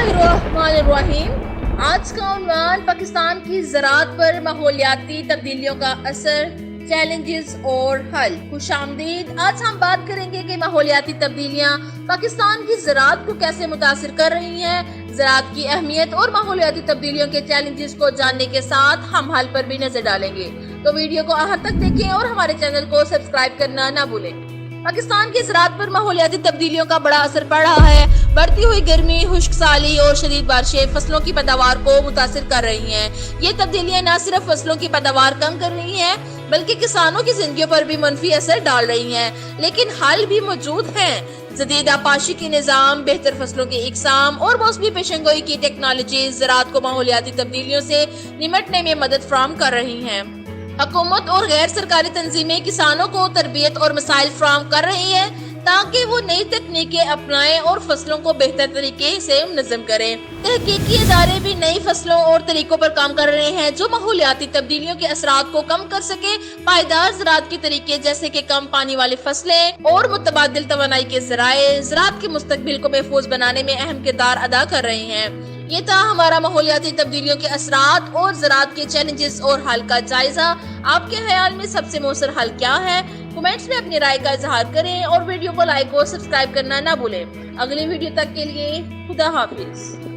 बिस्मिल्लाहिर्रहमानिर्रहीम। आज का उन्वान पाकिस्तान की ज़राअत पर माहौलियाती तब्दीलियों का असर, चैलेंजेस और हल। खुशामदीद। आज हम बात करेंगे कि माहौलियाती तब्दीलियां पाकिस्तान की ज़राअत को कैसे मुतासिर कर रही हैं। ज़राअत की अहमियत और माहौलियाती तब्दीलियों के चैलेंजेस को जानने के साथ हम हल पर भी नजर डालेंगे। तो वीडियो को आखिर तक देखें और हमारे चैनल को सब्सक्राइब करना ना भूलें। पाकिस्तान की ज़राअत पर माहौलियाती तब्दीलियों का बड़ा असर पड़ रहा है। बढ़ती हुई गर्मी, खुश्क साली और शदीद बारिशें फसलों की पैदावार को मुतासिर कर रही हैं। ये तब्दीलियां न सिर्फ फसलों की पैदावार कम कर रही हैं बल्कि किसानों की जिंदगियों पर भी मनफी असर डाल रही हैं। लेकिन हल भी मौजूद हैं। जदीद आपाशी के निज़ाम, बेहतर फसलों की इकसाम और मौसमी पेशेंगोई की टेक्नोलॉजी ज़राअत को माहौलियाती तब्दीलियों से निमटने में मदद फराहम कर रही हैं। हुकूमत और गैर सरकारी तंजीमें किसानों को तरबियत और मसाइल फराहम कर रही है ताकि वो नई तकनीकें अपनाएं और फसलों को बेहतर तरीके से मुनज़्ज़म करें। तहकीकी इदारे भी नई फसलों और तरीकों पर काम कर रहे हैं जो माहौलियाती तब्दीलियों के असरात को कम कर सके। पायदार ज़राअत के तरीके जैसे कि कम पानी वाली फसलें और मुतबादिल तवानाई के ज़राए ज़राअत के मुस्तकबिल को महफूज बनाने में अहम किरदार अदा कर रहे हैं। ये था हमारा माहौलियाती तब्दीलियों के असरात और ज़राअत के चैलेंजेस और हल का जायजा। आपके ख्याल में सबसे मौसर हल क्या है? कमेंट्स में अपनी राय का इजहार करें और वीडियो को लाइक और सब्सक्राइब करना ना भूलें। अगली वीडियो तक के लिए खुदा हाफिज।